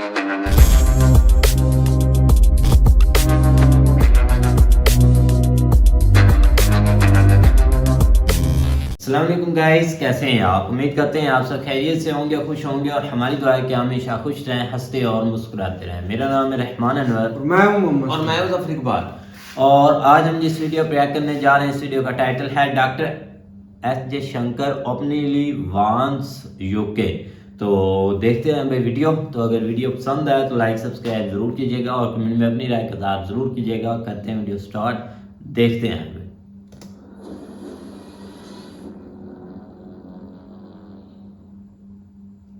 अस्सलाम वालेकुम गाइस, कैसे हैं आप? उम्मीद करते हैं आप सब खैरियत से होंगे, खुश होंगे और हमारी दुआ है कि हम हमेशा खुश रहें, हंसते और मुस्कुराते रहें। मेरा नाम है रहमान अनवर और मैं हूं मोहम्मद और मैं हूं ज़फर इकबाल। और आज हम जिस वीडियो पर रिएक्ट करने जा रहे हैं, इस वीडियो का टाइटल है डॉक्टर एस जे शंकर ओपनली वांस यूके। तो देखते हैं भाई वीडियो। तो अगर वीडियो पसंद आए तो लाइक सब्सक्राइब जरूर कीजिएगा और कमेंट में अपनी राय का इज़हार जरूर कीजिएगा। करते हैं वीडियो स्टार्ट, देखते हैं।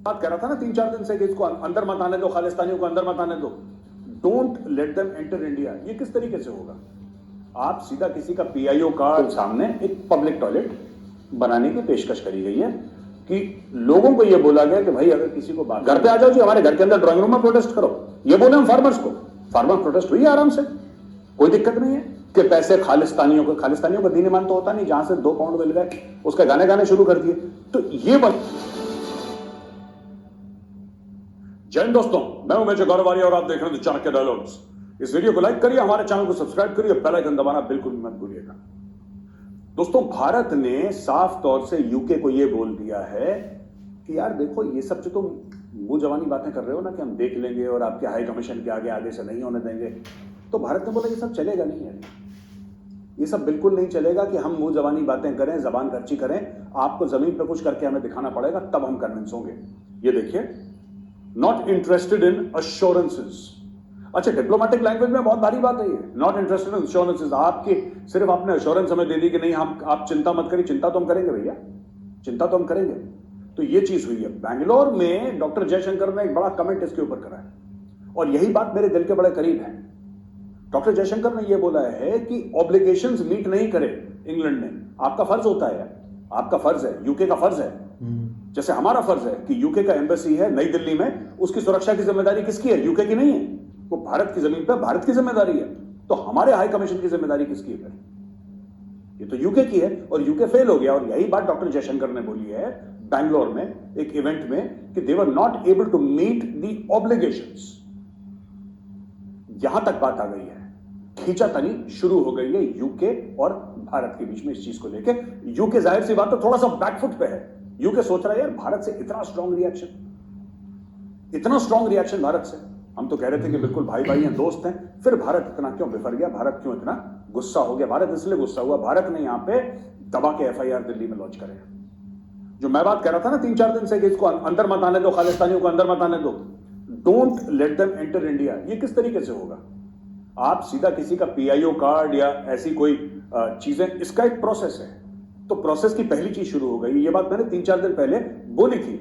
बात कर रहा था ना 3-4 दिन से कि इसको अंदर मत आने दो, खालिस्तानियों को अंदर मत आने दो, don't let them enter India. ये किस तरीके से होगा? आप सीधा किसी का पीआईओ कार्ड सामने एक पब्लिक टॉयलेट बनाने की पेशकश करी गई है कि लोगों को यह बोला गया कि भाई अगर किसी को बात, घर पे आ जाओ जी, हमारे घर के अंदर ड्राइंग रूम में प्रोटेस्ट करो। ये बोले हम फार्मर्स को, फार्मर प्रोटेस्ट हुई आराम से, कोई दिक्कत नहीं है कि पैसे खालिस्तानियों का दीन ईमान तो होता नहीं, जहां से 2 पाउंड मिल गए उसके गाने गाने शुरू कर दिए। तो ये जय हिंद दोस्तों, मैं हूं मेजर गौरव आर्य और आप देख रहे हैं चाणक्य डायलॉग्स। इस वीडियो को लाइक करिए, हमारे चैनल को सब्सक्राइब करिए, बेल आइकन दबाना बिल्कुल भी मत भूलिएगा। दोस्तों, भारत ने साफ तौर से यूके को यह बोल दिया है कि यार देखो, ये सब जो तुम मुंह जवानी बातें कर रहे हो ना कि हम देख लेंगे और आपके हाई कमीशन के आगे से नहीं होने देंगे, तो भारत ने बोला ये सब चलेगा नहीं है, ये सब बिल्कुल नहीं चलेगा कि हम मुंह जवानी बातें करें, जबान खर्ची करें। आपको जमीन पे कुछ करके हमें दिखाना पड़ेगा, तब हम कन्विंस होंगे। ये देखिए, नॉट इंटरेस्टेड इन अश्योरेंसेज। अच्छा, डिप्लोमेटिक लैंग्वेज में बहुत भारी बात है ये, नॉट इंटरेस्टेड इन अश्योरेंसेज। आपकी सिर्फ आपने अश्योरेंस हमें दे दी कि नहीं, हम आप चिंता मत करिए। चिंता तो हम करेंगे भैया, चिंता तो हम करेंगे। तो ये चीज हुई है। बैंगलोर में डॉक्टर जयशंकर ने एक बड़ा कमेंट इसके ऊपर करा है और यही बात मेरे दिल के बड़े करीब है। डॉक्टर जयशंकर ने यह बोला है कि ऑब्लिगेशंस मीट नहीं करे इंग्लैंड ने। आपका फर्ज होता है, आपका फर्ज है, यूके का फर्ज है, जैसे हमारा फर्ज है कि यूके का एम्बेसी है नई दिल्ली में, उसकी सुरक्षा की जिम्मेदारी किसकी है? यूके की नहीं है, वो भारत की जमीन पर भारत की जिम्मेदारी है। तो हमारे हाई कमीशन की जिम्मेदारी किसकी है? ये तो यूके की है और यूके फेल हो गया। और यही बात डॉक्टर जयशंकर ने बोली है बैंगलोर में एक इवेंट में कि they were not able to meet the obligations. यहां तक बात आ गई है, खींचातानी शुरू हो गई है यूके और भारत के बीच में इस चीज को लेकर। यूके जाहिर सी बात है थोड़ा सा बैकफुट पे है। यूके सोच रहा है यार भारत से इतना स्ट्रांग रिएक्शन भारत से, हम तो कह रहे थे कि बिल्कुल भाई भाई हैं, दोस्त हैं, फिर भारत इतना क्यों बिफर गया, भारत क्यों इतना गुस्सा हो गया? भारत इसलिए गुस्सा हुआ, भारत ने यहां पे दबा के एफआईआर दिल्ली में लॉन्च करे। जो मैं बात कह रहा था ना 3-4 दिन से कि इसको अंदर मत आने दो, खालिस्तानियों को अंदर मत आने दो, don't let them enter India. ये किस तरीके से होगा? आप सीधा किसी का पीआईओ कार्ड या ऐसी कोई चीजें, इसका एक प्रोसेस है। तो प्रोसेस की पहली चीज शुरू हो गई। ये बात मैंने 3-4 दिन पहले बोली थी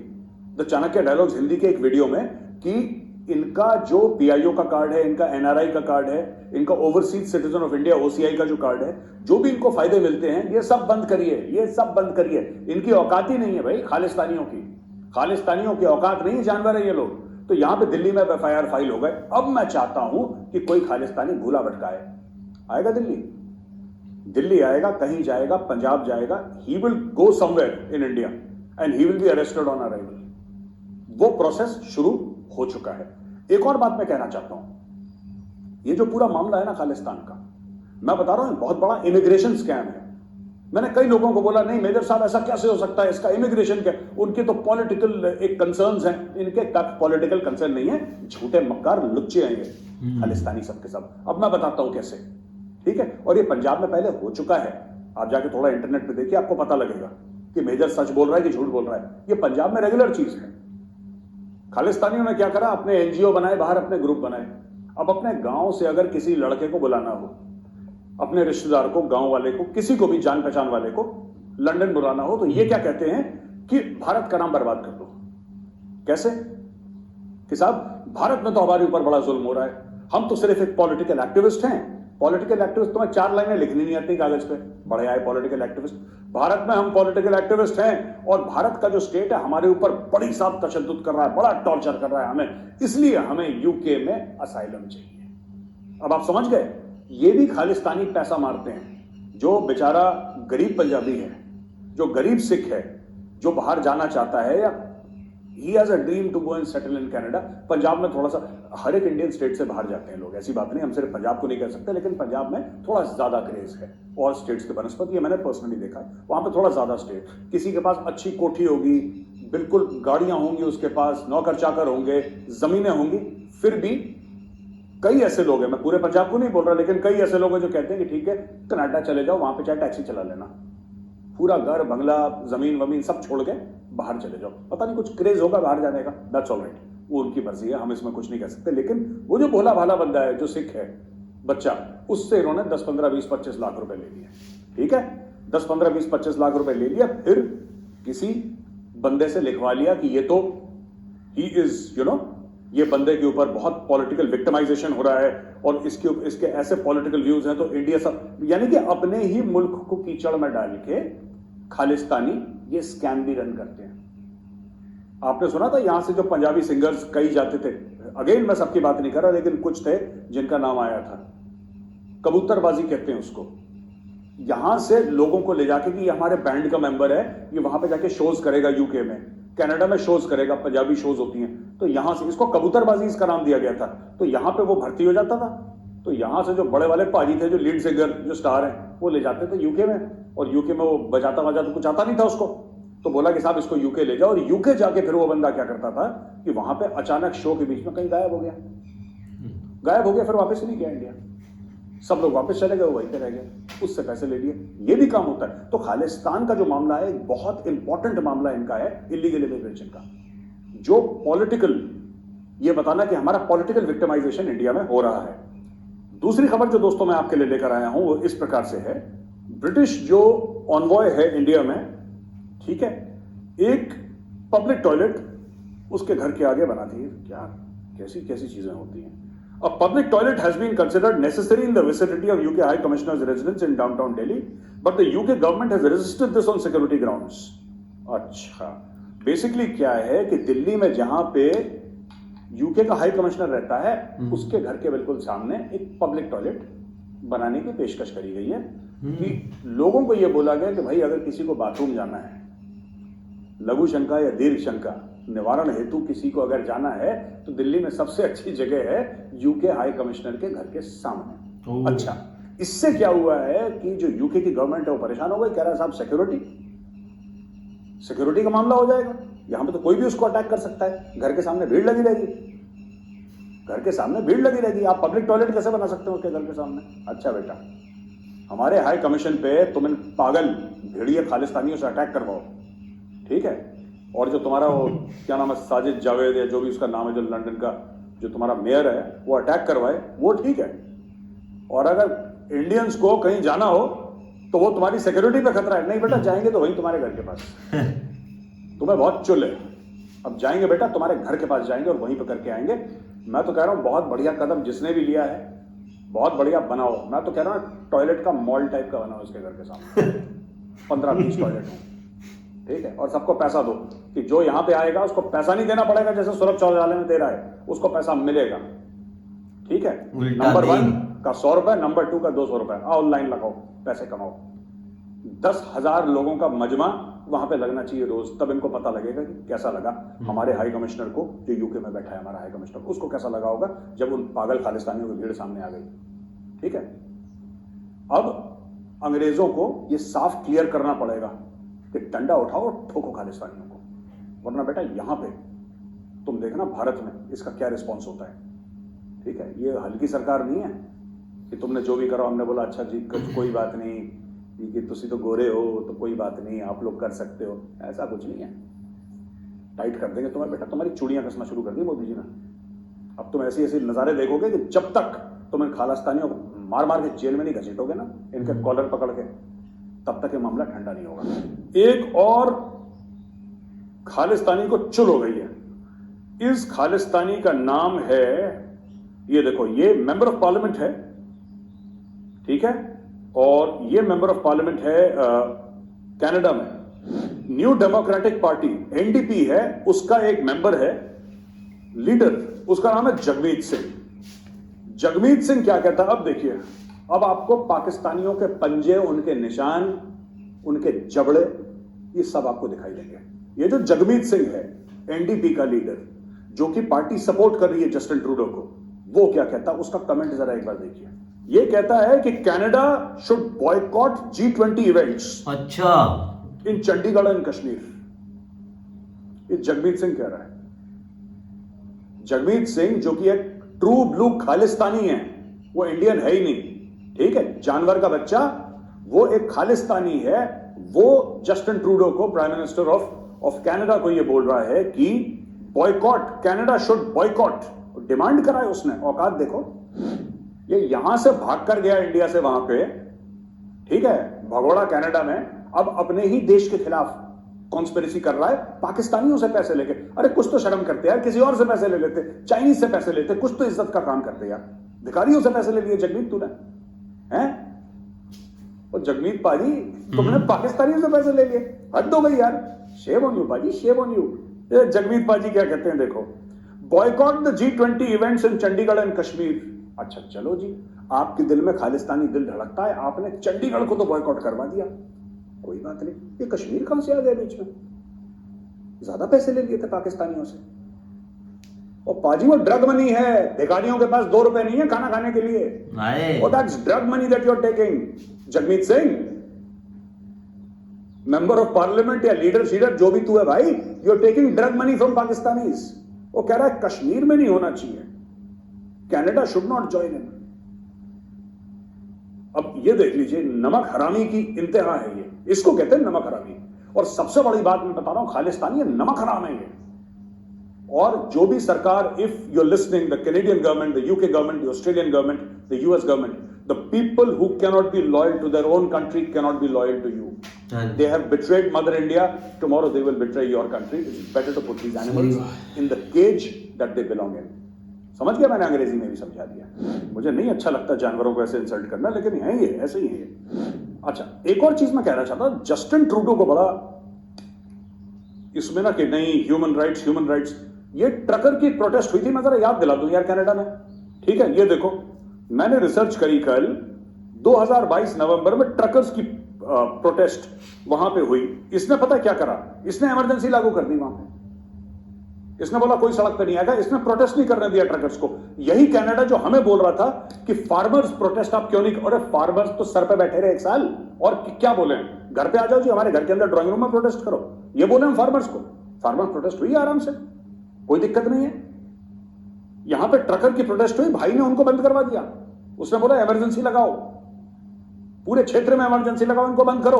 द चाणक्य डायलॉग्स हिंदी के एक वीडियो में कि इनका जो पीआईओ का कार्ड है, इनका एनआरआई का कार्ड है, इनका overseas citizen of India OCI का जो कार्ड है, जो भी इनको फायदे मिलते हैं, ये सब बंद करिए, ये सब बंद करिए। इनकी औकात ही नहीं है भाई खालिस्तानियों की औकात नहीं है, जानवर है ये लोग। तो यहां पे दिल्ली में एफआईआर फाइल हो गए। अब मैं चाहता हूं कि कोई खालिस्तानी भूला भटकाए आएगा दिल्ली आएगा, कहीं जाएगा, पंजाब जाएगा, he will go somewhere in India and he will be arrested on arrival. वो प्रोसेस शुरू हो चुका है। एक और बात मैं कहना चाहता हूं, ये जो पूरा मामला है ना खालिस्तान का, मैं बता रहा हूं बहुत बड़ा इमिग्रेशन स्कैम है। मैंने कई लोगों को बोला नहीं मेजर साहब ऐसा कैसे हो सकता है, इसका इमिग्रेशन क्या, उनके तो पॉलिटिकल एक कंसर्न्स हैं। इनके पॉलिटिकल कंसर्न नहीं है, झूठे मक्कार लुच्चे हैं ये खालिस्तानी सबके सब। अब मैं बताता हूं कैसे, ठीक है? और ये पंजाब में पहले हो चुका है, आप जाके थोड़ा इंटरनेट पे देखिए, आपको पता लगेगा कि मेजर सच बोल रहा है कि झूठ बोल रहा है। ये पंजाब में रेगुलर चीज है। खालिस्तानियों ने क्या करा, अपने एनजीओ बनाए, बाहर अपने ग्रुप बनाए। अब अपने गांव से अगर किसी लड़के को बुलाना हो, अपने रिश्तेदार को, गांव वाले को, किसी को भी जान पहचान वाले को लंदन बुलाना हो, तो ये क्या कहते हैं कि भारत का नाम बर्बाद कर दो। कैसे? कि साहब भारत में तो हमारे ऊपर बड़ा जुल्म हो रहा है, हम तो सिर्फ एक पॉलिटिकल एक्टिविस्ट हैं। पॉलिटिकल एक्टिविस्ट तुम्हें 4 लाइनें लिखनी नहीं आती कागज पे, बड़े आए पॉलिटिकल एक्टिविस्ट। भारत में हम पॉलिटिकल एक्टिविस्ट हैं और भारत का जो स्टेट है हमारे ऊपर बड़ी साहब तशद्दुद कर रहा है, बड़ा टॉर्चर कर रहा है हमें, इसलिए हमें यूके में असाइलम चाहिए। अब आप समझ गए, ये भी खालिस्तानी पैसा मारते हैं। जो बेचारा गरीब पंजाबी है, जो गरीब सिख है, जो बाहर जाना चाहता है, या he has a dream to go and settle in Canada. Punjab में थोड़ा सा, हर एक इंडियन स्टेट से बाहर जाते हैं लोग, ऐसी बात नहीं, हम सिर्फ पंजाब को नहीं कह सकते, लेकिन पंजाब में थोड़ा ज्यादा क्रेज है और स्टेट्स के बनस्पत, ये मैंने पर्सनली देखा है, वहां पे थोड़ा ज्यादा स्टेट, किसी के पास अच्छी कोठी होगी, बिल्कुल गाड़ियां होंगी उसके पास, नौकर चाकर होंगे, जमीनें होंगी, फिर भी कई ऐसे लोग हैं, मैं पूरे पंजाब को नहीं बोल रहा, लेकिन कई ऐसे लोग हैं जो कहते हैं कि ठीक है कनाडा चले जाओ, वहां पे चाहे टैक्सी चला लेना, पूरा घर बंगला जमीन वमीन सब छोड़ के बाहर चले जाओ, पता नहीं कुछ क्रेज होगा बाहर जाने का, दैट्स ऑलराइट, वो उनकी मर्जी है, हम इसमें कुछ नहीं कह सकते। लेकिन वो जो भोला भाला बंदा है, जो सिख है बच्चा, उससे इन्होंने 10 15 20 25 लाख रुपए ले लिए, ठीक है, 10 15 20 25 लाख रुपए ले लिया, फिर किसी बंदे से लिखवा लिया कि ये तो ही इज यू नो, ये बंदे के ऊपर बहुत पॉलिटिकल विक्टिमाइजेशन हो रहा है और इसके ऐसे पॉलिटिकल व्यूज हैं, तो इंडिया सब, यानी कि अपने ही मुल्क को कीचड़ में डाल के खालिस्तानी ये स्कैम भी रन करते हैं। आपने सुना था यहां से जो पंजाबी सिंगर्स कई जाते थे, अगेन मैं सबकी बात नहीं कर रहा, लेकिन कुछ थे जिनका नाम आया था, कबूतरबाजी कहते हैं उसको, यहां से लोगों को ले जाके कि ये हमारे बैंड का मेंबर है, ये वहां पे जाके शोज करेगा, यूके में, कनाडा में शोज करेगा, पंजाबी शोज होती हैं, तो यहां से इसको कबूतरबाजी इसका नाम दिया गया था, तो यहां पे वो भर्ती हो जाता था, तो यहां से जो बड़े वाले पाजी थे, जो लीड सिंगर, जो स्टार हैं, वो ले जाते थे यूके में, और यूके में वो बजाता कुछ आता नहीं था उसको, तो बोला कि साहब इसको यूके ले जाओ, और यूके जाके फिर वो बंदा क्या करता था कि वहां पे अचानक शो के बीच में कहीं गायब हो गया, फिर वापस ही नहीं गया इंडिया, सब लोग वापस चले गए, वहीं पे रह गए, उससे पैसे ले लिए, ये भी काम होता है। तो खालिस्तान का जो मामला है एक बहुत इंपॉर्टेंट मामला इनका है, इलीगल इमिग्रेशन का, जो पॉलिटिकल, ये बताना कि हमारा पॉलिटिकल विक्टिमाइजेशन इंडिया में हो रहा है। दूसरी खबर जो दोस्तों मैं आपके लिए लेकर आया हूं वो इस प्रकार से है, ब्रिटिश जो ऑनवॉय है इंडिया में, ठीक है, एक पब्लिक टॉयलेट उसके घर के आगे बना दी, क्या कैसी कैसी चीजें होती हैं। A public toilet has been considered necessary in the vicinity of UK High Commissioner's residence in downtown Delhi, but the UK government has resisted this on security grounds. अच्छा, बेसिकली क्या है कि दिल्ली में जहां पे यूके का हाई कमिश्नर रहता है, उसके घर के बिल्कुल सामने एक पब्लिक टॉयलेट बनाने की पेशकश करी गई है, कि लोगों को यह बोला गया कि भाई अगर किसी को बाथरूम जाना है, लघु शंका या दीर्घ शंका निवारण हेतु किसी को अगर जाना है, तो दिल्ली में सबसे अच्छी जगह है यूके हाई कमिश्नर के घर के सामने। अच्छा, इससे क्या हुआ है कि जो यूके की गवर्नमेंट है वो परेशान हो गई, कह रहा है साहब सिक्योरिटी का मामला हो जाएगा, यहां पे तो कोई भी उसको अटैक कर सकता है, घर के सामने भीड़ लगी रहेगी, आप पब्लिक टॉयलेट कैसे बना सकते हो उसके घर के सामने। अच्छा बेटा, हमारे हाई कमीशन पे तुम इन पागल भेड़िए खालिस्तानियों से अटैक करवाओ, ठीक है, और जो तुम्हारा वो क्या नाम है, साजिद जावेद या जो भी उसका नाम है, जो लंदन का जो तुम्हारा मेयर है, वो अटैक करवाए, वो ठीक है, और अगर इंडियंस को कहीं जाना हो तो वो तुम्हारी सिक्योरिटी पे खतरा है। नहीं बेटा, जाएंगे तो वहीं तुम्हारे घर के पास, तुम्हें बहुत चुल है, अब जाएंगे बेटा तुम्हारे घर के पास जाएंगे और वहीं पे करके आएंगे। मैं तो कह रहा हूं बहुत बढ़िया कदम जिसने भी लिया है, बहुत बढ़िया बनाओ, मैं तो कह रहा हूं टॉयलेट का मॉल टाइप का बनाओ उसके घर के सामने, 15-20 टॉयलेट हो, ठीक है, और सबको पैसा दो कि जो यहां पे आएगा उसको पैसा नहीं देना पड़ेगा, जैसे सूरज चौराहे में दे रहा है, उसको पैसा मिलेगा, ठीक है, नंबर 1 का 100 रुपए, नंबर 2 का 200 रुपए, ऑनलाइन लगाओ, पैसे कमाओ। 10,000 लोगों का मजमा वहां पे लगना चाहिए रोज, तब इनको पता लगेगा कि कैसा लगा हमारे हाई कमिश्नर को, जो यूके में बैठा है हमारा हाई कमिश्नर, उसको कैसा लगा होगा जब उन पागल खालिस्तानियों की भीड़ सामने आ गई, ठीक है। अब अंग्रेजों को ये साफ क्लियर करना पड़ेगा कि डंडा उठाओ और ठोको खालिस्तानियों को, वरना बेटा यहां पे तुम देखना भारत में इसका क्या रिस्पॉन्स होता है, ठीक है। ये हल्की सरकार नहीं है कि तुमने जो भी करो, हमने बोला अच्छा जी कोई बात नहीं, कि तुसी तो गोरे हो तो कोई बात नहीं, आप लोग कर सकते हो, ऐसा कुछ नहीं है। टाइट कर देंगे तुम्हें बेटा, तुम्हारी चूड़ियां कसना शुरू कर दी मोदी जी ने। अब तुम ऐसी ऐसी नजारे देखोगे कि जब तक तुम इन खालिस्तानियों को मार मार के जेल में नहीं घसीटोगे ना, इनके कॉलर पकड़ के, तब तक ये मामला ठंडा नहीं होगा। एक और खालिस्तानी को चुल हो गई है, इस खालिस्तानी का नाम है, ये देखो, ये मेंबर ऑफ पार्लियामेंट है, ठीक है, और ये मेंबर ऑफ पार्लियामेंट है कनाडा में, न्यू डेमोक्रेटिक पार्टी एनडीपी है, उसका एक मेंबर है, लीडर, उसका नाम है जगमीत सिंह। जगमीत सिंह क्या कहता है, अब देखिए, अब आपको पाकिस्तानियों के पंजे, उनके निशान, उनके जबड़े, ये सब आपको दिखाई देंगे। ये जो जगमीत सिंह है, एनडीपी का लीडर, जो कि पार्टी सपोर्ट कर रही है जस्टिन ट्रूडो को, वो क्या कहता है, उसका कमेंट जरा एक बार देखिए। ये कहता है कि Canada should boycott G20 events अच्छा, इन चंडीगढ़ एंड कश्मीर। ये जगमीत सिंह कह रहा है। जगमीत सिंह जो कि एक ट्रू ब्लू खालिस्तानी है, वो इंडियन है ही नहीं, ठीक है, जानवर का बच्चा, वो एक खालिस्तानी है। वो जस्टिन ट्रूडो को, प्राइम मिनिस्टर ऑफ कनाडा को, ये बोल रहा है कि boycott, Canada should boycott, demand करा है उसने। औकात देखो, ये यहां से भाग कर गया इंडिया से वहां पे, ठीक है, भगोड़ा कनाडा में, अब अपने ही देश के खिलाफ कॉन्स्पिरेसी कर रहा है, पाकिस्तानियों से पैसे लेके। अरे कुछ तो शर्म करते यार, किसी और से पैसे ले लेते, चाइनीज से पैसे लेते, कुछ तो इज्जत का काम करते यार। भिखारियों से पैसे ले लिए जगमीत तूने, हैं? और जगमीत पाजी, तुमने पाकिस्तानियों से पैसे ले लिए, हद हो गई यार। शेम ऑन यू पाजी, शेम ऑन यू। जगमीत पाजी क्या कहते हैं देखो, boycott the G20 events in Chandigarh and Kashmir. अच्छा चलो जी, आपके दिल में खालिस्तानी दिल धड़कता है, आपने चंडीगढ़ को तो बॉयकॉट करवा दिया, कोई बात नहीं। ये कश्मीर कहां से आ गया बीच में? ज्यादा पैसे ले लिए थे पाकिस्तानियों से। और पाजी वो ड्रग मनी है, भिखारियों के पास 2 रुपए नहीं है खाना खाने के लिए। और that's drug money that you are taking. Jagmeet Singh, member of parliament या लीडर शीडर जो भी तू है भाई, you are taking drug money from Pakistanis. वो कह रहा है कश्मीर में नहीं होना चाहिए, Canada should not join in. अब ये देख लीजिए, नमक हरामी की इंतहा है ये, इसको कहते हैं नमक हरामी। और सबसे बड़ी बात मैं बता रहा हूं, खालिस्तानी नमक हराम है ये। और जो भी सरकार, if you are listening, the Canadian government, the UK government, the Australian government, the US government, the people who cannot be loyal to their own country cannot be loyal to you. They have betrayed Mother India. Tomorrow they will betray your country. It's better to put these animals in the cage that they belong in. समझ गया? मैंने अंग्रेजी में भी समझा दिया. मुझे नहीं अच्छा लगता जानवरों को ऐसे इंसल्ट करना, लेकिन है ये ऐसे ही है ये. अच्छा, एक और चीज मैं कहना चाहता हूं, जस्टिन ट्रूडो को बड़ा इसमें ना कि नहीं ह्यूमन राइट्स, ये ट्रकर की प्रोटेस्ट हुई थी, मैं जरा याद दिला दूं यार, कनाडा में. ठीक है, ये देखो, मैंने रिसर्च करी कल, 2022 नवंबर में ट्रकर्स की प्रोटेस्ट वहां पे हुई. इसने पता क्या करा, इसने इमरजेंसी लागू कर दी वहां पे. इसने बोला कोई सड़क पे नहीं आएगा, इसने प्रोटेस्ट नहीं करने दिया ट्रकर्स को. यही कनाडा जो हमें बोल रहा था कि फार्मर्स प्रोटेस्ट आप क्यों नहीं, और फार्मर्स तो सर पे बैठे रहे 1 साल, और क्या बोले, घर पे आ जाओ जी, हमारे घर के अंदर ड्राइंग रूम में प्रोटेस्ट करो, ये बोले हम फार्मर्स को. फार्मर प्रोटेस्ट हुई आराम से, कोई दिक्कत नहीं है. यहां पे ट्रकर की प्रोटेस्ट हुई, भाई ने उनको बंद करवा दिया. उसने बोला इमरजेंसी लगाओ, पूरे क्षेत्र में इमरजेंसी लगाओ, इनको बंद करो.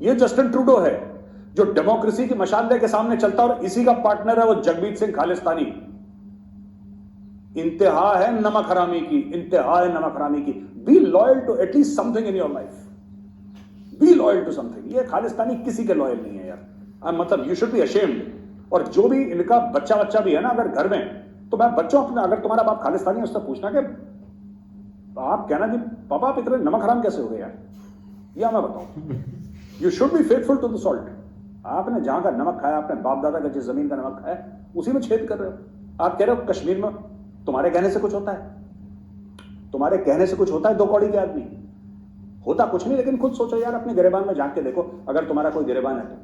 ये जस्टिन ट्रूडो है जो डेमोक्रेसी की मशाल लेके सामने चलता, और इसी का पार्टनर है वो जगमीत सिंह खालिस्तानी. इंतहा है नमक हरामी की, इंतहा है नमक हरामी की. Be loyal to at least something in your life, be loyal to something. ये खालिस्तानी किसी के लॉयल नहीं है यार, मतलब यू शुड बी अशेम्ड. और जो भी इनका बच्चा भी है ना अगर घर में, तो मैं बच्चों अपने, अगर तुम्हारा बाप खालिस्तानी है उससे पूछना कि आप कहना जी पापा आप इतने नमक हराम कैसे हो गए यार, या मैं बताऊं. You should be faithful to the salt. आपने जहां का नमक खाया, अपने बाप दादा का जिस जमीन का नमक खाया, उसी में छेद कर रहे हो. आप कह रहे हो कश्मीर में तुम्हारे कहने से कुछ होता है, तुम्हारे कहने से कुछ होता है. 2 कौड़ी के आदमी, होता कुछ नहीं. लेकिन खुद सोचो यार, अपने गिरेबान में झांक के देखो, अगर तुम्हारा कोई गिरेबान है तो.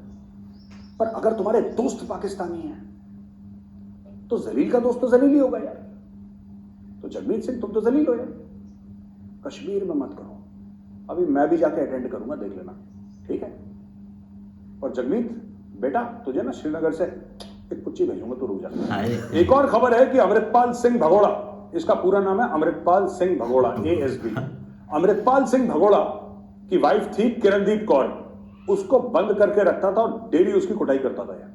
पर अगर तुम्हारे दोस्त पाकिस्तानी है तो जलील का दोस्त तो जलील ही होगा यार. तो जगमीत सिंह तुम तो जलील हो यार, कश्मीर में मत करो. अभी मैं भी जाके अटेंड करूंगा, देख लेना, ठीक है. और जगमीत बेटा, तुझे ना श्रीनगर से एक पुच्ची भेजूंगा, तू रुक जा. एक और खबर है कि अमृतपाल सिंह भगोड़ा, इसका पूरा नाम है अमृतपाल सिंह भगोड़ा, ASB. अमृतपाल सिंह भगोड़ा की वाइफ थी किरणदीप कौर, उसको बंद करके रखता था और डेली उसकी कुटाई करता था यार.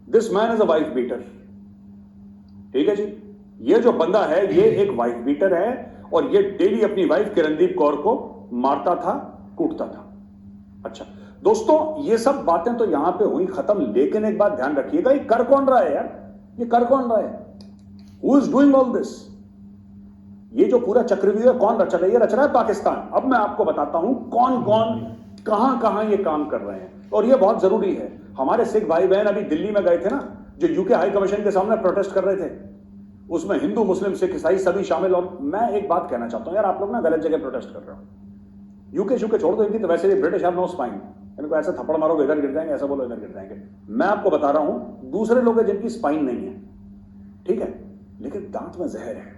This man is a wife beater. ठीक है जी, ये जो बंदा है ये एक वाइफ बीटर है, और ये डेली अपनी वाइफ किरणदीप कौर को मारता था, कूटता था. अच्छा दोस्तों, ये सब बातें तो यहां पे हुई खत्म, लेकिन एक बात ध्यान रखिएगा, ये कर कौन रहा है यार, ये कर कौन रहा है, who is doing all this. ये जो पूरा चक्रव्यूह कौन रच रहा है, ये रच रहा है पाकिस्तान. अब मैं आपको बताता हूं कौन कौन कहां कहां ये काम कर रहे हैं, और ये बहुत जरूरी है. हमारे सिख भाई बहन अभी दिल्ली में गए थे ना, जो यूके हाई कमीशन के सामने प्रोटेस्ट कर रहे थे, उसमें हिंदू मुस्लिम सिख ईसाई सभी शामिल. और मैं एक बात कहना चाहता हूं यार, आप लोग ना गलत जगह प्रोटेस्ट कर रहे हो. यूके छोड़ दो, इनकी तो वैसे भी ब्रिटिश हैव नो स्पाइन, इनको ऐसा थप्पड़ मारोगे इधर गिर जाएंगे, ऐसा बोलो इधर गिर जाएंगे। मैं आपको बता रहा हूं दूसरे लोग हैं जिनकी स्पाइन नहीं है, ठीक है, लेकिन दांत में जहर है।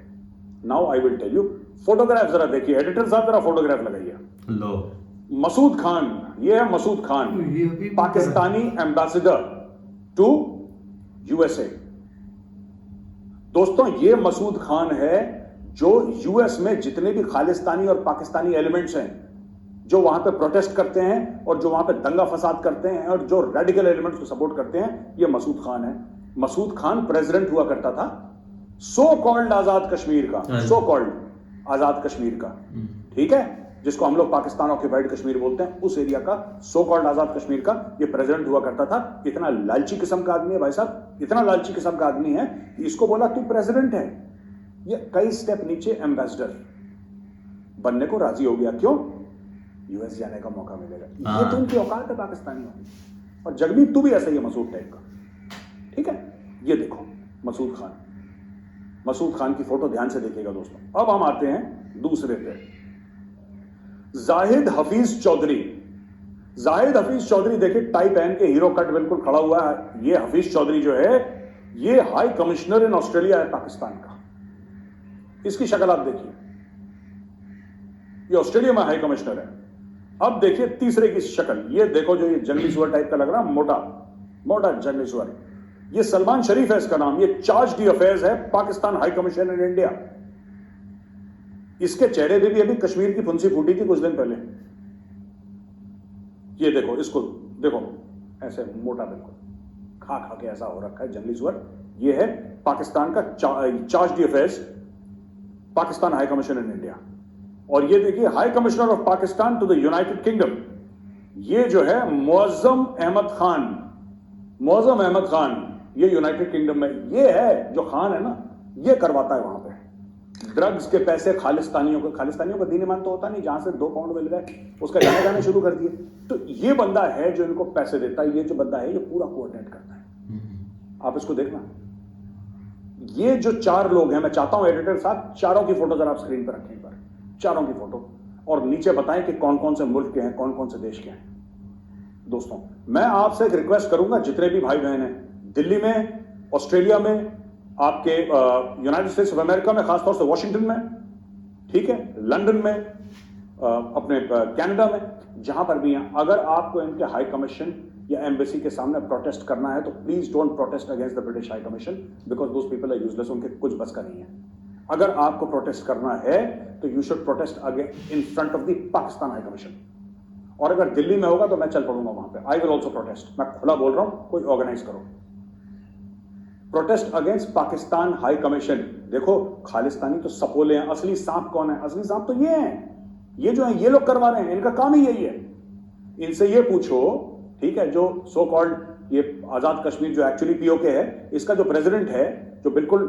Now I will tell you. Photograph जरा देखिए, एडिटर साहब जरा फोटोग्राफ लगाइए। लो मसूद खान, ये है Masood Khan, Pakistani ambassador to USA. दोस्तों ये मसूद खान है जो यूएस में जितने भी खालिस्तानी और पाकिस्तानी एलिमेंट्स हैं जो वहां पे प्रोटेस्ट करते हैं और जो वहां पे दंगा फसाद करते हैं और जो रेडिकल एलिमेंट्स को सपोर्ट करते हैं, ये मसूद खान है। मसूद खान प्रेसिडेंट हुआ करता था सो कॉल्ड आजाद कश्मीर का, सो कॉल्ड आजाद कश्मीर का, ठीक है, जिसको हम लोग पाकिस्तान ऑक्यूपाइड कश्मीर बोलते हैं, उस एरिया का सो कॉल्ड आजाद कश्मीर का ये प्रेसिडेंट हुआ करता था। इतना लालची किस्म का आदमी है भाई साहब, इतना लालची किस्म का आदमी है कि इसको बोला तू प्रेसिडेंट है, ये कई स्टेप नीचे एम्बेसडर बनने को राजी हो गया। क्यों? यूएस जाने का मौका मिलेगा। ये तो उनकी औकात है पाकिस्तानियों की। और जगमीत तू भी ऐसा ही है, मसूद टाइप का, ठीक है। ये देखो मसूद खान, मसूद खान की फोटो ध्यान से देखिएगा दोस्तों। अब हम आते हैं दूसरे पे, जाहिद हफीज चौधरी। जाहिद हफीज चौधरी देखिए, टाई पहन के हीरो कट बिल्कुल खड़ा हुआ है। ये हफीज चौधरी जो है ये हाई कमिश्नर इन ऑस्ट्रेलिया है पाकिस्तान का। इसकी शक्ल आप देखिए, ये ऑस्ट्रेलिया में हाई कमिश्नर है। अब देखिए तीसरे की शक्ल, ये देखो जो ये जंगली सुअर टाइप का लग रहा है, मोटा मोटा जंगली सुअर, ये सलमान शरीफ है इसका नाम। ये चार्ज दी अफेयर्स है Pakistan high commissioner in India. इसके चेहरे पे भी अभी कश्मीर की फुंसी फूटी थी कुछ दिन पहले। ये देखो, इसको देखो, ऐसे मोटा बिल्कुल खा खा के ऐसा हो रखा है जंगली सुअर। ये है पाकिस्तान का charge d' affaires, Pakistan high commissioner in India. और ये देखिए high commissioner of Pakistan to the United Kingdom, ये जो है मुअज्जम अहमद खान। मुअज्जम अहमद खान ये यूनाइटेड किंगडम में ये है जो खान है ना, ये करवाता है वहां पे ड्रग्स के पैसे खालिस्तानियों को। खालिस्तानियों का दीन ईमान तो होता नहीं, जहां से 2 पाउंड मिल गए उसका गाने गाने शुरू कर दिए। तो ये बंदा है जो इनको पैसे देता है। ये जो बंदा है ये पूरा कोऑर्डिनेट करता है। आप इसको देखना, ये जो 4 लोग हैं, मैं चाहता हूं एडिटर साहब चारों की फोटो जरा आप स्क्रीन पर रखें, पर चारों की फोटो, और नीचे बताएं कि कौन कौन से मुल्क के हैं, कौन कौन से देश के हैं। दोस्तों मैं आपसे एक रिक्वेस्ट करूंगा, जितने भी भाई बहन हैं दिल्ली में, ऑस्ट्रेलिया में, आपके यूनाइटेड स्टेट्स ऑफ अमेरिका में, खासतौर से वॉशिंगटन में, ठीक है, लंदन में, अपने कनाडा में, जहां पर भी हैं, अगर आपको इनके हाई कमीशन या एम्बेसी के सामने प्रोटेस्ट करना है तो please don't protest against the British high commission, because those people are useless, उनके कुछ बस का नहीं है। अगर आपको प्रोटेस्ट करना है तो you should protest against in front of the Pakistan high commission. और अगर दिल्ली में होगा तो मैं चल पड़ूंगा वहां पे, आई विल ऑल्सो प्रोटेस्ट। मैं खुला बोल रहा हूं, कोई ऑर्गेनाइज करो protest against Pakistan high commission. देखो खालिस्तानी तो सपोले हैं, असली सांप कौन है? असली सांप तो ये हैं, ये जो है ये लोग करवा रहे हैं, इनका काम ही यही है। इनसे ये पूछो, ठीक है, जो सो कॉल्ड ये आजाद कश्मीर जो एक्चुअली पीओके है, इसका जो प्रेसिडेंट है, जो बिल्कुल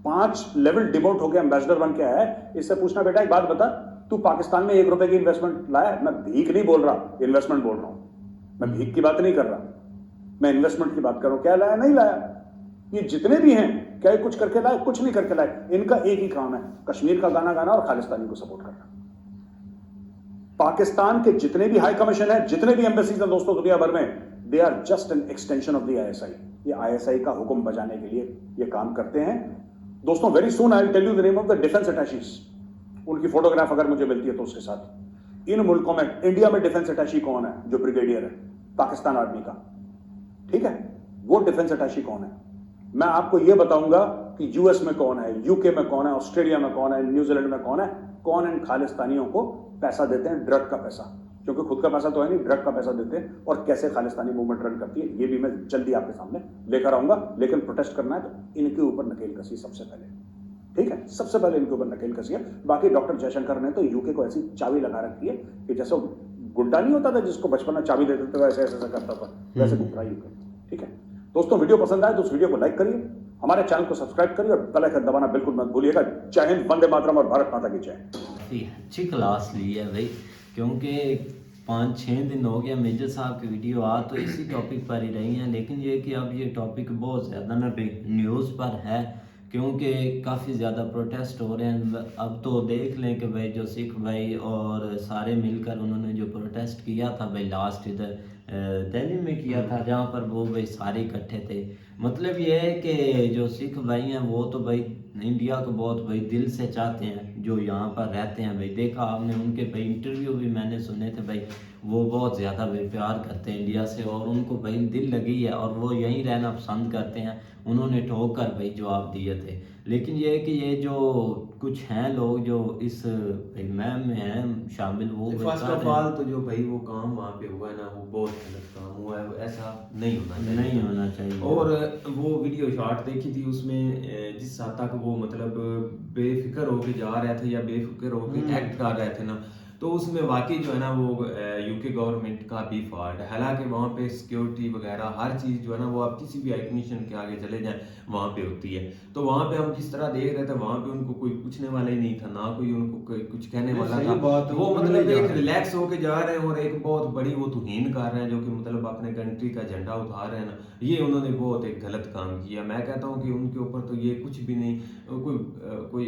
5 लेवल डिमोट होकर एम्बेसडर बन के आया है, इससे पूछना बेटा एक बात बता, तू पाकिस्तान में 1 रुपए की इन्वेस्टमेंट लाया? मैं भीख नहीं बोल रहा, इन्वेस्टमेंट बोल रहा हूं। मैं भीख की बात नहीं कर रहा, मैं इन्वेस्टमेंट की बात कर रहा हूं। क्या लाया? नहीं लाया। ये जितने भी हैं क्या कुछ करके लाए? कुछ नहीं करके लाए। इनका एक ही काम है, कश्मीर का गाना गाना और खालिस्तानी को सपोर्ट करना। पाकिस्तान के जितने भी हाई कमीशन है, जितने भी एम्बेसीज हैं दोस्तों दुनिया भर में, they are just an extension of the ISI. ये आईएसआई का हुक्म बजाने के लिए ये काम करते हैं। दोस्तों very soon I will tell you the name of the defence attaches, उनकी फोटोग्राफ अगर मुझे मिलती है तो उसके साथ। इन मुल्कों में, इंडिया में डिफेंस अटैची कौन है? जो ब्रिगेडियर है पाकिस्तान आर्मी का, ठीक है, वो डिफेंस अटैची कौन है? मैं आपको यह बताऊंगा कि यूएस में कौन है, यूके में कौन है, ऑस्ट्रेलिया में कौन है, न्यूजीलैंड में कौन है, कौन इन खालिस्तानियों को पैसा देते हैं, ड्रग का पैसा, क्योंकि खुद का पैसा तो है नहीं, ड्रग का पैसा देते हैं, और कैसे खालिस्तानी मूवमेंट रन करती है, ये भी मैं जल्दी आपके सामने लेकर आऊंगा। लेकिन प्रोटेस्ट करना है तो इनके ऊपर नकेल कसी सबसे पहले, ठीक है, सबसे पहले इनके ऊपर नकेल कसी है। बाकी डॉक्टर जयशंकर ने तो यूके को ऐसी चाबी लगा रखी है कि जैसे गुड्डा नहीं होता था जिसको बचपन में चाबी दे देते थे, ऐसे ऐसा करता था, वैसे घूम रहा है यूके, ठीक है। दोस्तों वीडियो पसंद आए तो उस वीडियो को लाइक करिए, हमारे चैनल को सब्सक्राइब करिए और बेल आइकन दबाना बिल्कुल मत भूलिएगा। जय हिंद, वंदे मातरम और भारत माता की जय। अच्छी क्लास ली है भाई, क्योंकि 5-6 दिन हो गया मेजर साहब की वीडियो आ तो इसी टॉपिक पर ही रही हैं, लेकिन ये कि अब ये टॉपिक बहुत ज़्यादा ना न्यूज़ पर है, क्योंकि काफ़ी ज़्यादा प्रोटेस्ट हो रहे हैं। अब तो देख लें कि भाई जो सिख भाई और सारे मिलकर उन्होंने जो प्रोटेस्ट किया था भाई लास्ट इधर दिल्ली में किया था, जहाँ पर वो भाई सारे इकट्ठे थे। मतलब ये है कि जो सिख भाई हैं वो तो भाई इंडिया को बहुत भाई दिल से चाहते हैं, जो यहाँ पर रहते हैं भाई। देखा आपने उनके भाई इंटरव्यू भी मैंने सुने थे भाई, वो बहुत ज़्यादा भाई प्यार करते हैं इंडिया से और उनको भाई दिल लगी है और वो यहीं रहना पसंद करते हैं। उन्होंने ठोक कर भाई जवाब दिए थे। लेकिन ये है कि ये जो कुछ हैं लोग जो इस भाई मैम में हैं शामिल, वो फर्स्ट ऑफ ऑल तो जो भाई वो काम वहाँ पे हुआ है ना, वो बहुत गलत काम हुआ है, ऐसा नहीं होना चाहिए, नहीं होना चाहिए। और वो वीडियो शॉट देखी थी उसमें जिस हद तक वो मतलब बेफिक्र होके जा रहे थे या बेफिक्र होके एक्ट कर रहे थे ना, तो उसमें वाकई जो है ना वो यूके गवर्नमेंट का भी फॉल्ट है। हालांकि वहाँ पे सिक्योरिटी वगैरह हर चीज़ जो है ना वो आप किसी भी हाई कमीशन के आगे चले जाएं वहाँ पे होती है। तो वहाँ पे हम जिस तरह देख रहे थे वहाँ पे उनको कोई पूछने वाला ही नहीं था, ना कोई उनको कुछ कहने वाला था। वो मतलब एक रिलैक्स होके जा रहे हैं और एक बहुत बड़ी वो तौहीन कर रहे हैं, जो कि मतलब अपने कंट्री का झंडा उठा रहे हैं ना, ये उन्होंने बहुत एक गलत काम किया। मैं कहता हूँ कि उनके ऊपर तो ये कुछ भी नहीं, कोई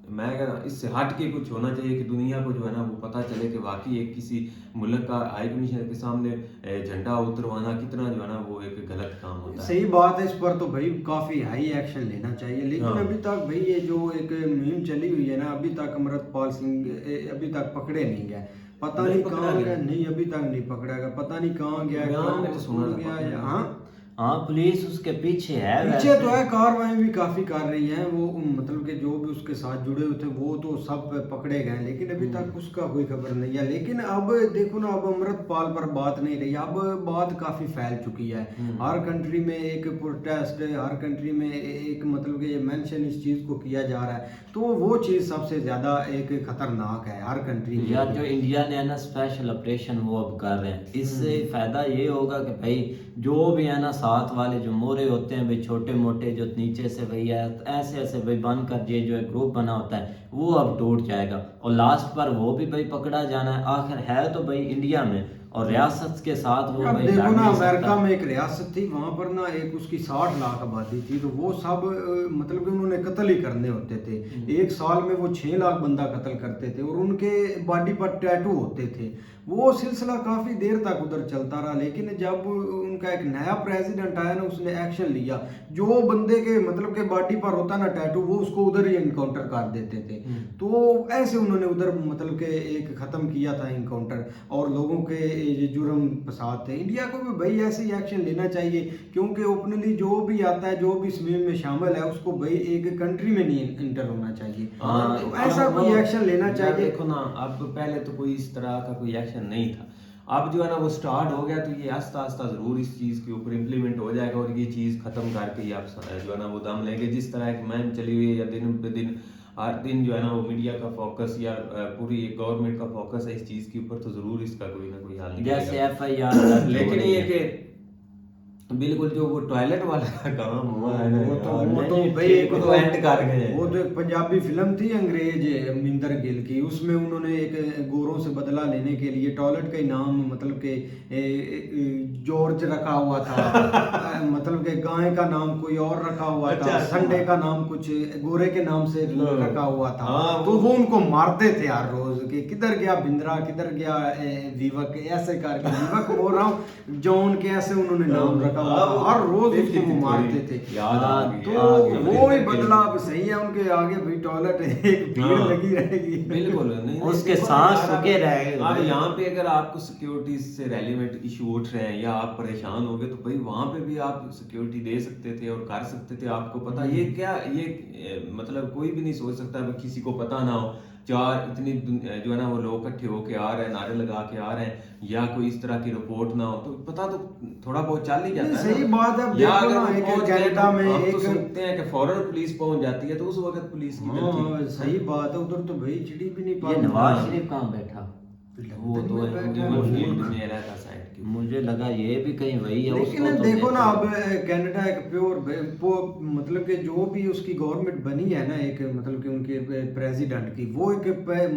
मैं कहता इससे हट के कुछ होना चाहिए कि दुनिया को जो है ना वो पता चले कि वाकई एक किसी मुल्क का हाई कमीशन के सामने झंडा उतरवाना कितना जो है ना वो एक गलत काम होता है। सही बात है, इस पर तो भाई काफी हाई एक्शन लेना चाहिए। लेकिन हाँ। अभी तक भाई ये जो एक मुहिम चली हुई है ना, अभी तक अमृतपाल सिंह अभी तक पकड़े नहीं गए। पता नहीं कहाँ गया, नहीं अभी तक नहीं पकड़ा गया, पता नहीं कहाँ गया, तो सुना गया या हाँ हाँ पुलिस उसके पीछे है, पीछे तो है, कार्रवाई भी काफी कर रही है वो, मतलब कि जो भी उसके साथ जुड़े हुए थे वो तो सब पकड़े गए, लेकिन अभी तक उसका कोई खबर नहीं है। लेकिन अब देखो ना, अब अमृतपाल पर बात नहीं रही, अब बात काफी फैल चुकी है। हर कंट्री में एक प्रोटेस्ट, हर कंट्री में एक मतलब कि मेंशन इस चीज को किया जा रहा है, तो वो चीज सबसे ज्यादा एक खतरनाक है हर कंट्री में। यार जो इंडिया ने है ना स्पेशल ऑपरेशन वो अब कर रहे हैं, इससे फायदा ये होगा कि भाई जो भी है ना साथ वाले जो मोरे होते हैं भाई छोटे मोटे, जो नीचे से भाई ऐसे ऐसे भाई बन कर ये जो है ग्रुप बना होता है वो अब टूट जाएगा और लास्ट पर वो भी भाई पकड़ा जाना है। आखिर है तो भाई इंडिया में और रियासत के साथ वो भाई देखो ना, अमेरिका में एक रियासत थी, वहां पर ना एक उसकी 60 लाख आबादी थी, तो वो सब मतलब कि उन्होंने कत्ल ही करने होते थे। एक साल में वो 6 लाख बंदा कत्ल करते थे और उनके बॉडी पर टैटू होते थे। वो सिलसिला काफी देर तक उधर चलता रहा, लेकिन जब उनका एक नया प्रेसिडेंट आया ना, उसने एक्शन लिया। जो बंदे के मतलब के बॉडी पर होता ना टैटू, वो उसको उधर ही इनकाउंटर कर देते थे। तो ऐसे उन्होंने उधर मतलब के एक खत्म किया था इनकाउंटर, और लोगों के ये जुर्म फसाद थे। इंडिया को भी भाई ऐसे ही एक्शन लेना चाहिए, क्योंकि ओपनली जो भी आता है, जो भी इस मुहिम में शामिल है, उसको भाई एक कंट्री में नहीं इंटर होना चाहिए। तो ऐसा कोई एक्शन लेना चाहिए। देखो ना, अब पहले तो कोई इस तरह का कोई एक्शन नहीं था, अब जो है ना वो स्टार्ट हो गया, तो ये आस्ता आस्ता जरूर इस चीज के ऊपर इम्प्लीमेंट हो जाएगा और ये चीज खत्म करके ही आप जो है ना वो दम लेंगे। जिस तरह एक मुहिम चली हुई है या दिन पे दिन हर दिन जो है ना वो मीडिया का फोकस या पूरी गवर्नमेंट का फोकस है इस चीज के ऊपर, तो जरूर इसका कोई ना कोई हल निकलेगा। जैसे FIR लेकिन ये कि बिल्कुल जो वो टॉयलेट वाला काम हुआ है ना, वो तो भाई एक तो एंड कर गए। वो तो एक पंजाबी फिल्म थी अंग्रेज मिंदर गिल की, उसमें उन्होंने एक गोरों से बदला लेने के लिए टॉयलेट का ही नाम मतलब के जॉर्ज रखा हुआ था मतलब के गाय का नाम कोई और रखा हुआ था, संडे का नाम कुछ गोरे के नाम से रखा हुआ था। तो वो उनको मारते थे हर रोज कि किधर गया बिंद्रा, किधर गया विवक, ऐसे करके विवक बोल रहा हूँ, जॉन के ऐसे उन्होंने नाम रखा, हर रोज उसको मारते थे। तो वो भी बदलाव सही है उनके आगे भाई, टॉयलेट एक भीड़ लगी रहेगी बिल्कुल नहीं, उसके सांस रुके रहेंगे। अब यहाँ पे अगर आपको सिक्योरिटी से रेलिवेंट इशू उठ रहे हैं या आप परेशान हो गए, तो भाई वहां पे भी आप सिक्योरिटी दे सकते थे और कर सकते थे। आपको पता ये क्या, ये मतलब कोई भी नहीं सोच सकता किसी को पता ना हो, चार इतनी जो है ना वो लोग इकट्ठे होके आ रहे हैं, नारे लगा के आ रहे हैं, या कोई इस तरह की रिपोर्ट ना हो, तो पता तो थोड़ा बहुत चल ही जाता है। सही बात है। या अगर कनाडा में हम एक तो सुनते हैं कि फौरन पुलिस पहुंच जाती है, तो उस वक्त पुलिस की गलती। सही बात है, उधर तो भाई चिड़ी भी नहीं ये पाती। नवाज शरीफ कहाँ बैठा? वो तो है, वो फील्ड में रहता साइड के। मुझे लगा ये भी कहीं वही है। लेकिन उसको तो देखो ना, अब देखो। कनाडा एक प्योर मतलब कि जो भी उसकी गवर्नमेंट बनी है ना, एक मतलब कि उनके प्रेसिडेंट की, वो एक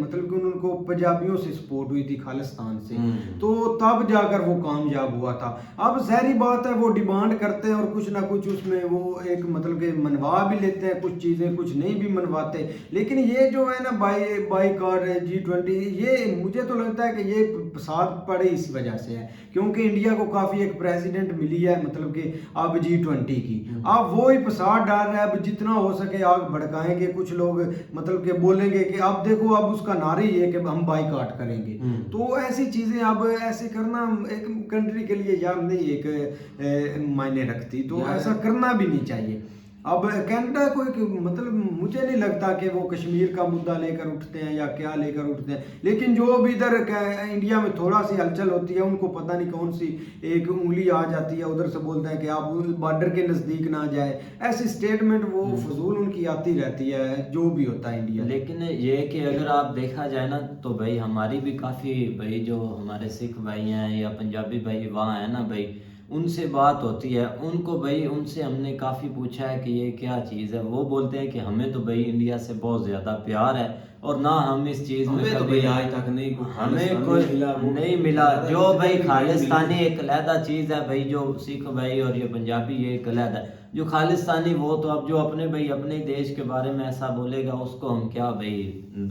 मतलब कि उनको पंजाबियों से सपोर्ट हुई थी, खालिस्तान से, तो तब जाकर वो कामयाब हुआ था। अब ज़ाहिर बात है वो डिमांड करते हैं और कुछ ना कुछ उसमें वो एक मतलब कि मनवा भी लेते हैं कुछ चीज़ें, कुछ नहीं भी मनवाते। लेकिन ये जो है ना बाईकॉट G20, ये मुझे तो लगता है कि ये फसाद पड़े इस वजह से है, क्योंकि इंडिया को काफ़ी एक प्रेसिडेंट मिली है मतलब कि अब G20 की, अब वो ही फसाद डाल रहा है। अब जितना हो सके आग भड़काएंगे कुछ लोग, मतलब कि बोलेंगे कि अब देखो अब उसका नारा ही है कि हम बाईकाट करेंगे। तो ऐसी चीज़ें अब ऐसे करना एक कंट्री के लिए यार नहीं एक मायने रखती, तो ऐसा करना भी नहीं चाहिए। अब कनाडा को एक मतलब मुझे नहीं लगता कि वो कश्मीर का मुद्दा लेकर उठते हैं या क्या लेकर उठते हैं, लेकिन जो भी इधर इंडिया में थोड़ा सी हलचल होती है, उनको पता नहीं कौन सी एक उंगली आ जाती है, उधर से बोलते हैं कि आप बॉर्डर के नज़दीक ना जाए, ऐसी स्टेटमेंट वो फजूल उनकी आती रहती है जो भी होता है इंडिया। लेकिन ये कि अगर आप देखा जाए ना तो भाई हमारी भी काफ़ी भाई जो हमारे सिख भाई हैं या पंजाबी भाई वहाँ है ना भाई, उनसे बात होती है, उनको भाई उनसे हमने काफ़ी पूछा है कि ये क्या चीज़ है। वो बोलते हैं कि हमें तो भाई इंडिया से बहुत ज़्यादा प्यार है और ना हम इस चीज़ में हमें तो कभी भाई आज तक नहीं कोई हमें खालिस्तानी कोई मिला, वो नहीं मिला। जो भाई जितने भी खालिस्तानी मिले। एक अलहदा चीज़ है भाई, जो सिख भाई और ये पंजाबी ये एक अलहदा है। जो खालिस्तानी वो तो अब जो अपने भाई अपने देश के बारे में ऐसा बोलेगा उसको हम क्या भाई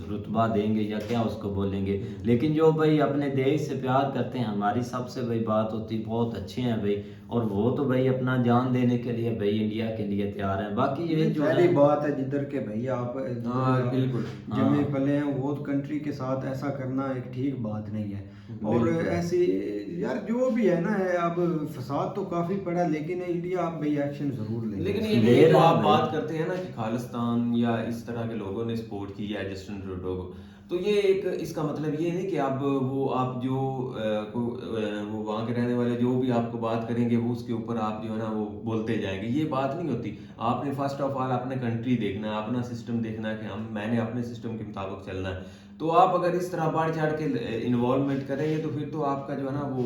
रुतबा देंगे या क्या उसको बोलेंगे। लेकिन जो भाई अपने देश से प्यार करते हैं, हमारी सबसे भाई बात होती बहुत अच्छे हैं भाई, और वो तो भाई अपना जान देने के लिए भाई इंडिया के लिए तैयार है। बाकी ये जो पहली है बात है जिधर के भाई आप हाँ, बिल्कुल। जमे हाँ। पले हैं, वो कंट्री के साथ ऐसा करना एक ठीक बात नहीं है। और बिल्कुल। ऐसी यार जो भी है ना, अब फसाद तो काफी पड़ा, लेकिन इंडिया आप भाई एक्शन जरूर लेंगे। लेकिन ये ले भी जो रहा है आप भाई। बात करते हैं ना कि खालिस्तान या इस तरह के लोगों ने सपोर्ट किया है जस्टिन ट्रूडो को, तो ये एक इसका मतलब ये नहीं कि आप जो वो वहाँ के रहने वाले जो भी आपको बात करेंगे वो उसके ऊपर आप जो है ना वो बोलते जाएंगे, ये बात नहीं होती। आपने फर्स्ट ऑफ ऑल अपने कंट्री देखना है, अपना सिस्टम देखना है कि मैंने अपने सिस्टम के मुताबिक चलना है। तो आप अगर इस तरह बढ़ चढ़ के इन्वॉल्वमेंट करेंगे तो फिर तो आपका जो है ना वो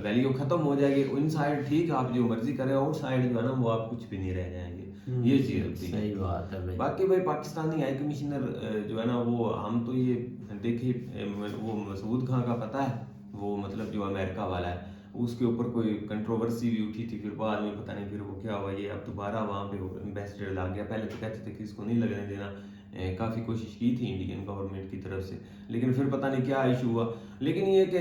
वैल्यू खत्म हो जाएगी। इन साइड ठीक आप जो मर्जी करें, आउट साइड जो है ना वो आप कुछ भी नहीं रह जाएंगे। ये चीज होती है। सही बात है भाई। बाकी भाई पाकिस्तानी हाई कमिश्नर जो है ना वो हम तो ये देखिए वो मसूद खान का पता है, वो मतलब जो अमेरिका वाला है, उसके ऊपर कोई कंट्रोवर्सी भी उठी थी, फिर बाद में पता नहीं फिर वो क्या हुआ, ये अब दोबारा वहाँ पे एम्बेसडर लग गया। पहले तो कहते थे कि इसको नहीं लगने देना, काफ़ी कोशिश की थी इंडियन गवर्नमेंट की तरफ से, लेकिन फिर पता नहीं क्या इशू हुआ। लेकिन ये कि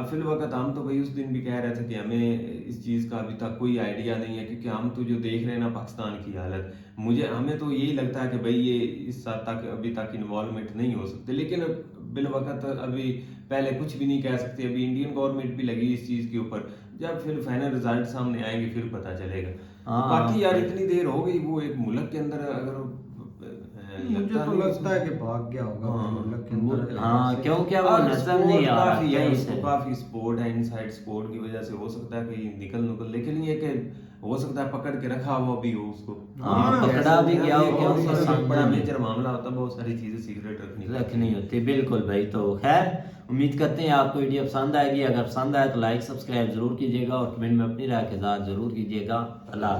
फिल वक्त हम तो भाई उस दिन भी कह रहे थे कि हमें इस चीज़ का अभी तक कोई आइडिया नहीं है, क्योंकि हम तो जो देख रहे हैं ना पाकिस्तान की हालत, हमें तो यही लगता है कि भाई ये इस हद तक अभी तक इन्वॉल्वमेंट नहीं हो सकते। लेकिन बिल वक्त अभी पहले कुछ भी नहीं कह सकते, अभी इंडियन गवर्नमेंट भी लगी इस चीज़ के ऊपर, जब फिर फाइनल रिजल्ट सामने आएंगे फिर पता चलेगा। हाँ, बाकी यार इतनी देर हो गई, वो एक मुल्क के अंदर अगर मुझे तो नहीं लगता है कि भाग गया होगा हाँ, मुल्क के अंदर। हाँ, क्योंकि वो और नजर स्पोर्ट नहीं आ रहा काफी है, कहीं उसको से। काफी स्पोर्ट है, इनसाइड स्पोर्ट की वजह से हो सकता है कहीं निकल, लेकिन ये कि हो सकता है पकड़ के रखा हुआ भी हो उसको। हाँ, पकड़ा भी गया हो बहुत क्योंकि सारा सामने बड़ा में मेजर मामला होता है, बहुत सारी चीजें सीक्रेट रखनी होती है। बिल्कुल भाई। तो खैर उम्मीद करते हैं आपको वीडियो पसंद आएगी। अगर पसंद आए तो लाइक सब्सक्राइब जरूर कीजिएगा और कमेंट में अपनी राय के साथ जरूर कीजिएगा। अल्लाह।